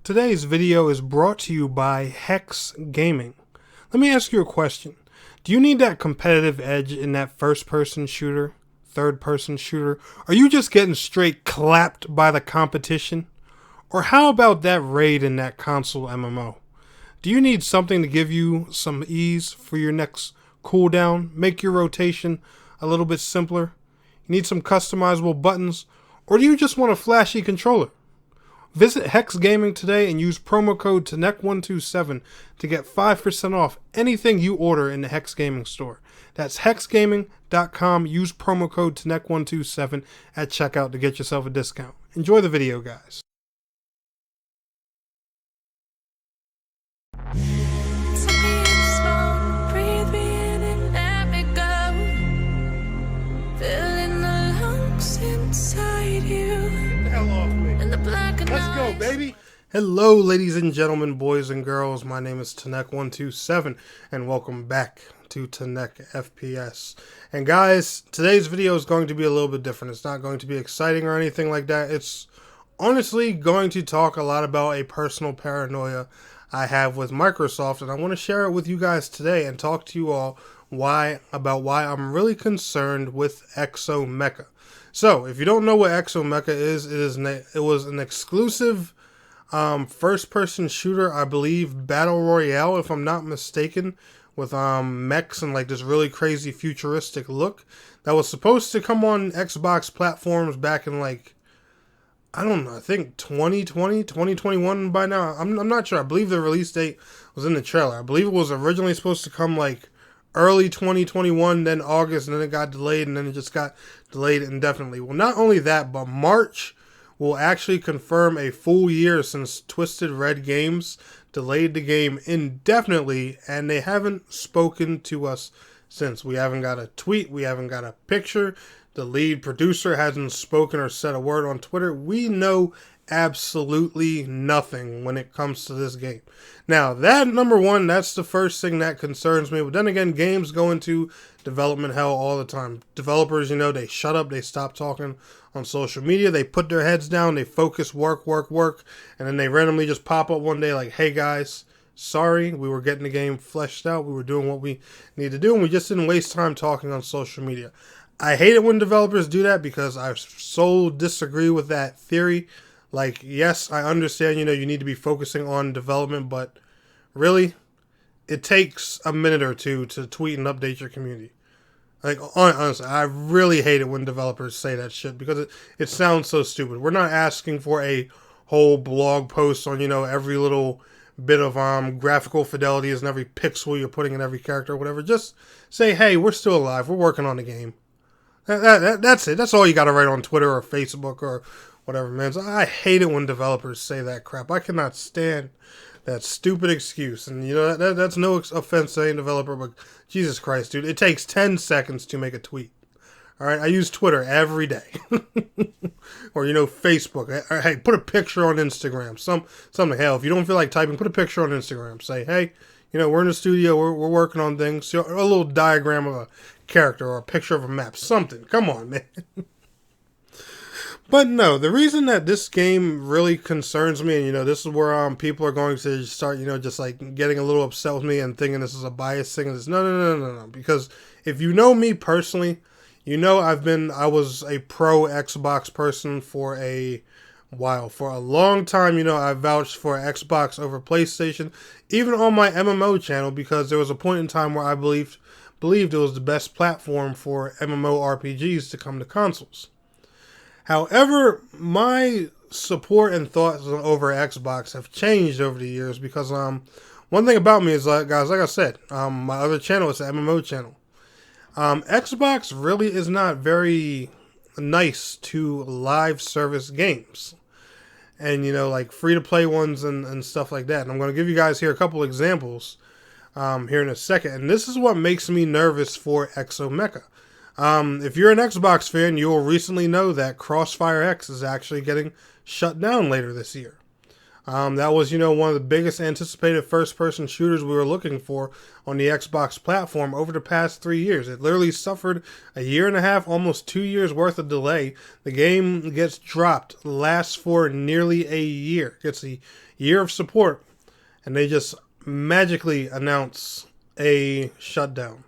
Today's video is brought to you by Hex Gaming. Let me ask you a question. Do you need that competitive edge in that first-person shooter, third-person shooter? Are you just getting straight clapped by the competition? Or how about that raid in that console MMO? Do you need something to give you some ease for your next cooldown, make your rotation a little bit simpler? You need some customizable buttons? Or do you just want a flashy controller? Visit Hex Gaming today and use promo code TNEC127 to get 5% off anything you order in the Hex Gaming store. That's hexgaming.com. Use promo code TNEC127 at checkout to get yourself a discount. Enjoy the video, guys. Let's go, baby. Hello, ladies and gentlemen, boys and girls. My name is TNEC127, and welcome back to TNEC FPS. And guys, today's video is going to be a little bit different. It's not going to be exciting or anything like that. It's honestly going to talk a lot about a personal paranoia I have with Microsoft, and I want to share it with you guys today and talk to you all about why I'm really concerned with Exomecha. So, if you don't know what Exomecha is, it was an exclusive first-person shooter, I believe, battle royale, if I'm not mistaken, with mechs and like this really crazy futuristic look that was supposed to come on Xbox platforms back in like, I don't know, I think 2020, 2021 by now. I'm not sure. I believe the release date was in the trailer. I believe it was originally supposed to come like early 2021, then August, and then it got delayed, and then it just got delayed indefinitely. Well, not only that, but March will actually confirm a full year since Twisted Red Games delayed the game indefinitely, and they haven't spoken to us since. We haven't got a tweet, we haven't got a picture, the lead producer hasn't spoken or said a word on Twitter. We know absolutely nothing when it comes to this game. Now, that number one, that's the first thing that concerns me. But then again, games go into development hell all the time. Developers, you know, they shut up, they stop talking on social media, they put their heads down, they focus, work, and then they randomly just pop up one day like, hey guys, sorry, we were getting the game fleshed out, we were doing what we need to do, and we just didn't waste time talking on social media. I hate it when developers do that because I so disagree with that theory. Like, yes, I understand, you know, you need to be focusing on development, but really, it takes a minute or two to tweet and update your community. Like, honestly, I really hate it when developers say that shit because it sounds so stupid. We're not asking for a whole blog post on, you know, every little bit of graphical fidelities and every pixel you're putting in every character or whatever. Just say, hey, we're still alive. We're working on the game. That's it. That's all you got to write on Twitter or Facebook or whatever, man. So I hate it when developers say that crap. I cannot stand that stupid excuse. And, you know, that's no offense to any developer, but Jesus Christ, dude. It takes 10 seconds to make a tweet. All right? I use Twitter every day. Or, you know, Facebook. Hey, put a picture on Instagram. Something. Hell, if you don't feel like typing, put a picture on Instagram. Say, hey, you know, we're in the studio. We're working on things. So, a little diagram of a character or a picture of a map. Something. Come on, man. But no, the reason that this game really concerns me, and you know, this is where people are going to start, you know, just like getting a little upset with me and thinking this is a bias thing. This no. Because if you know me personally, you know I was a pro Xbox person for a while. For a long time, you know, I vouched for Xbox over PlayStation, even on my MMO channel, because there was a point in time where I believed it was the best platform for MMORPGs to come to consoles. However, my support and thoughts over Xbox have changed over the years because one thing about me is, guys, like I said, my other channel is an MMO channel. Xbox really is not very nice to live service games. And, you know, like free-to-play ones and stuff like that. And I'm going to give you guys here a couple examples here in a second. And this is what makes me nervous for Exomecha. If you're an Xbox fan, you will recently know that Crossfire X is actually getting shut down later this year. That was, one of the biggest anticipated first-person shooters we were looking for on the Xbox platform over the past 3 years. It literally suffered a year and a half, almost 2 years worth of delay. The game gets dropped, lasts for nearly a year. Gets a year of support, and they just magically announce a shutdown.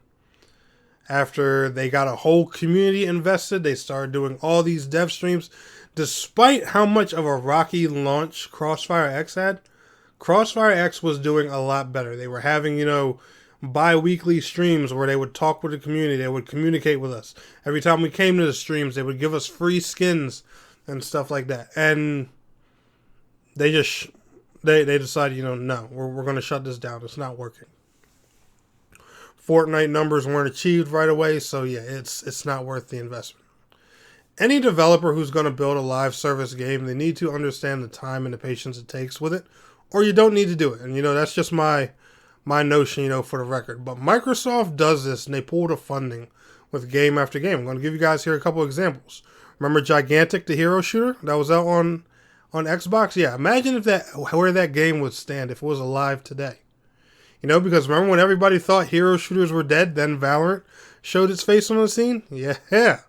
After they got a whole community invested, they started doing all these dev streams. Despite how much of a rocky launch Crossfire X had, Crossfire X was doing a lot better. They were having, bi-weekly streams where they would talk with the community. They would communicate with us. Every time we came to the streams, they would give us free skins and stuff like that. And they just, they decided, no, we're going to shut this down. It's not working. Fortnite numbers weren't achieved right away, so yeah, it's not worth the investment. Any developer who's going to build a live service game, they need to understand the time and the patience it takes with it, or you don't need to do it. And, that's just my notion, for the record. But Microsoft does this, and they pull the funding with game after game. I'm going to give you guys here a couple examples. Remember Gigantic, the hero shooter that was out on Xbox? Yeah, imagine where that game would stand if it was alive today. Because remember when everybody thought hero shooters were dead, then Valorant showed its face on the scene? Yeah.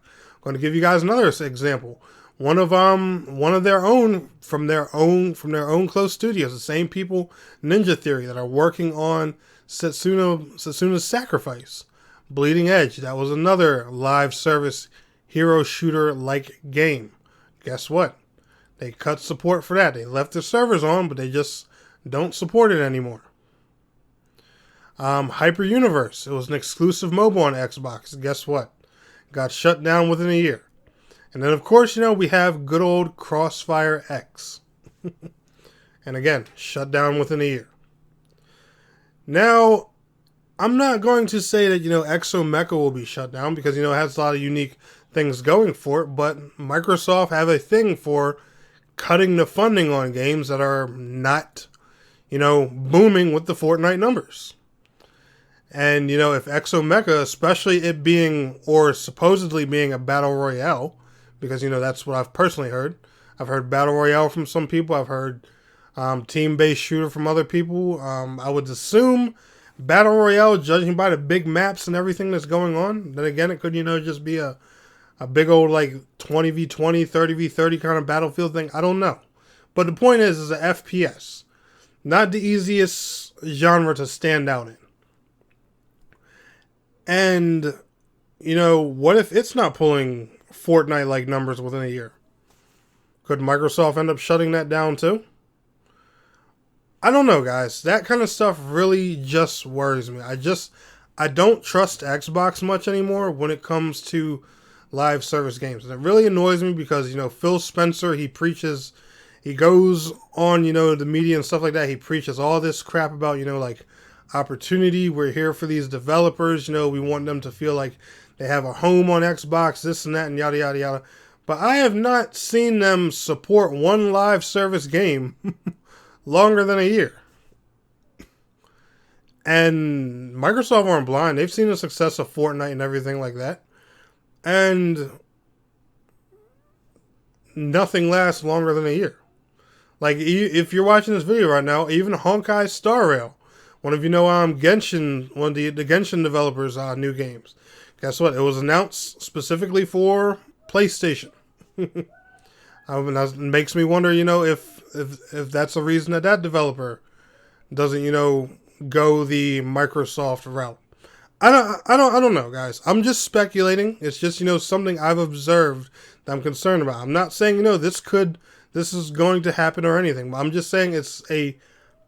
Going to give you guys another example. One of their own from their own close studios, the same people, Ninja Theory, that are working on Setsuna's Sacrifice, Bleeding Edge. That was another live service hero shooter like game. Guess what? They cut support for that. They left the servers on, but they just don't support it anymore. Hyper Universe. It was an exclusive mobile on Xbox. Guess what? Got shut down within a year. And then, of course, we have good old Crossfire X. And again, shut down within a year. Now, I'm not going to say that, Exomecha will be shut down because, it has a lot of unique things going for it. But Microsoft have a thing for cutting the funding on games that are not, booming with the Fortnite numbers. And, if Exomecha, especially it being, or supposedly being a battle royale, because, that's what I've personally heard. I've heard battle royale from some people. I've heard team-based shooter from other people. I would assume battle royale, judging by the big maps and everything that's going on. Then again, it could, just be a big old, 20v20, 30v30 kind of battlefield thing. I don't know. But the point is an FPS. Not the easiest genre to stand out in. And, what if it's not pulling Fortnite-like numbers within a year? Could Microsoft end up shutting that down too? I don't know, guys. That kind of stuff really just worries me. I don't trust Xbox much anymore when it comes to live service games. And it really annoys me because, Phil Spencer, he goes on, the media and stuff like that. He preaches all this crap about, opportunity. We're here for these developers. We want them to feel like they have a home on Xbox, this and that, and yada, yada, yada. But I have not seen them support one live service game longer than a year. And Microsoft aren't blind. They've seen the success of Fortnite and everything like that. And nothing lasts longer than a year. If you're watching this video right now, even Honkai Star Rail, one of Genshin, one of the Genshin developers' new games. Guess what? It was announced specifically for PlayStation. That makes me wonder, if that's the reason that developer doesn't, go the Microsoft route. I don't know, guys. I'm just speculating. It's just, something I've observed that I'm concerned about. I'm not saying, this is going to happen or anything. But I'm just saying it's a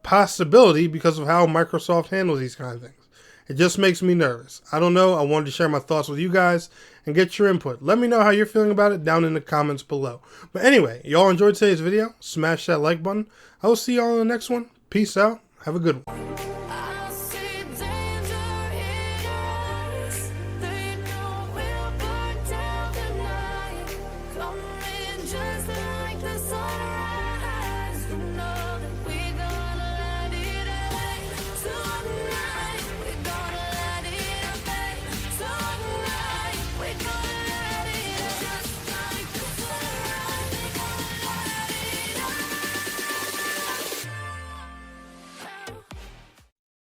possibility because of how Microsoft handles these kind of things. It just makes me nervous. I don't know. I wanted to share my thoughts with you guys and get your input. Let me know how you're feeling about it down in the comments below. But anyway, y'all enjoyed today's video. Smash that like button. I will see y'all in the next one. Peace out. Have a good one.